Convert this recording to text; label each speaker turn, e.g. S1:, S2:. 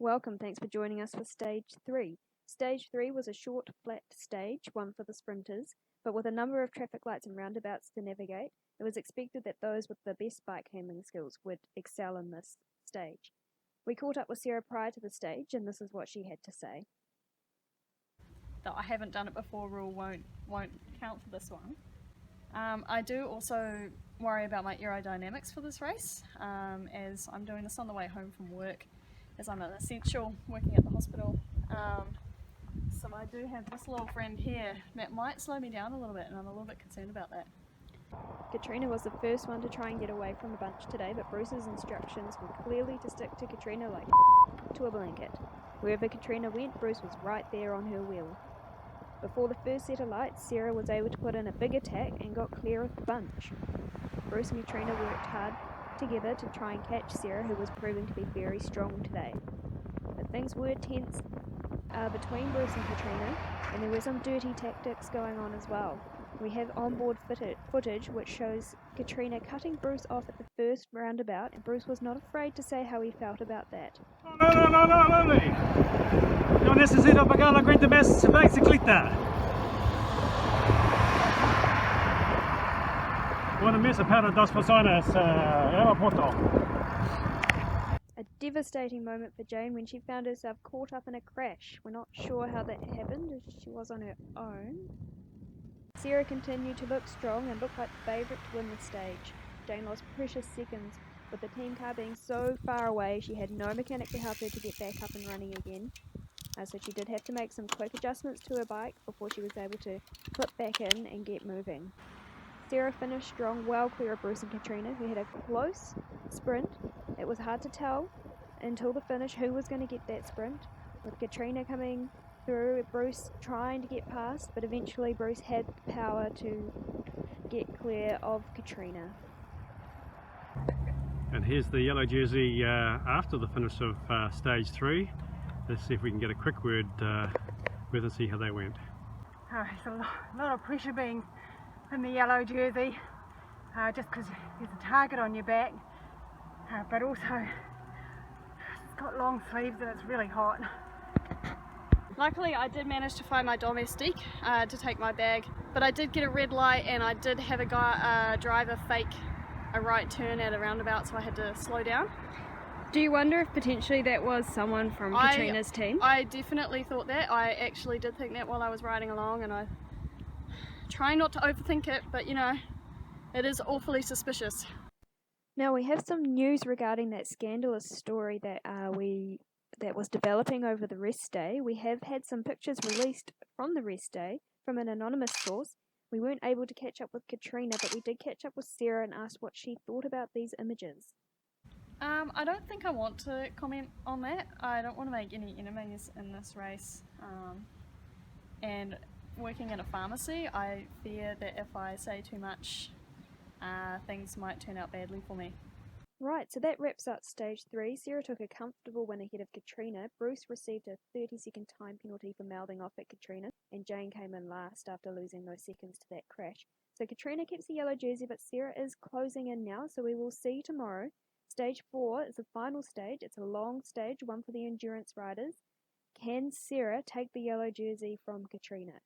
S1: Welcome, thanks for joining us for Stage 3. Stage 3 was a short, flat stage, one for the sprinters, but with a number of traffic lights and roundabouts to navigate, it was expected that those with the best bike handling skills would excel in this stage. We caught up with Sarah prior to the stage, and this is what she had to say.
S2: That I haven't done it before rule won't count for this one. I do also worry about my aerodynamics for this race, as I'm doing this on the way home from work, as I'm an essential working at the hospital. So I do have this little friend here that might slow me down a little bit, and I'm a little bit concerned about that.
S1: Katrina was the first one to try and get away from the bunch today, but Bruce's instructions were clearly to stick to Katrina like to a blanket. Wherever Katrina went, Bruce was right there on her wheel. Before the first set of lights, Sarah was able to put in a big attack and got clear of the bunch. Bruce and Katrina worked hard together to try and catch Sarah, who was proving to be very strong today. But things were tense between Bruce and Katrina, and there were some dirty tactics going on as well. We have onboard footage which shows Katrina cutting Bruce off at the first roundabout, and Bruce was not afraid to say how he felt about that.
S3: Non necessito pagare la quinta bicicletta. Buona messa para das personas aeroporto.
S1: A devastating moment for Jane when she found herself caught up in a crash. We're not sure how that happened, as she was on her own. Sarah continued to look strong and looked like the favourite to win the stage. Jane lost precious seconds. With the team car being so far away, she had no mechanic to help her to get back up and running again. So she did have to make some quick adjustments to her bike before she was able to put back in and get moving. Sarah finished strong, well clear of Bruce and Katrina, who had a close sprint. It was hard to tell until the finish who was going to get that sprint, with Katrina coming through, Bruce trying to get past, but eventually Bruce had the power to get clear of Katrina.
S3: And here's the yellow jersey after the finish of stage 3. Let's see if we can get a quick word with and see how they went.
S4: It's a lot of pressure being in the yellow jersey, just because there's a target on your back, but also it's got long sleeves and it's really hot.
S2: Luckily I did manage to find my domestique to take my bag, but I did get a red light and I did have a driver fake a right turn at a roundabout, so I had to slow down.
S1: Do you wonder if potentially that was someone from Katrina's team?
S2: I definitely thought that. I actually did think that while I was riding along, and I try not to overthink it, but you know, it is awfully suspicious.
S1: Now we have some news regarding that scandalous story that was developing over the rest day. We have had some pictures released from the rest day from an anonymous source. We weren't able to catch up with Katrina, but we did catch up with Sarah and asked what she thought about these images.
S2: I don't think I want to comment on that. I don't want to make any enemies in this race. And working in a pharmacy, I fear that if I say too much, things might turn out badly for me.
S1: Right, so that wraps up stage 3. Sarah took a comfortable win ahead of Katrina. Bruce received a 30-second time penalty for mouthing off at Katrina, and Jane came in last after losing those seconds to that crash. So Katrina keeps the yellow jersey, but Sarah is closing in now, so we will see tomorrow. Stage 4 is the final stage. It's a long stage, one for the endurance riders. Can Sarah take the yellow jersey from Katrina?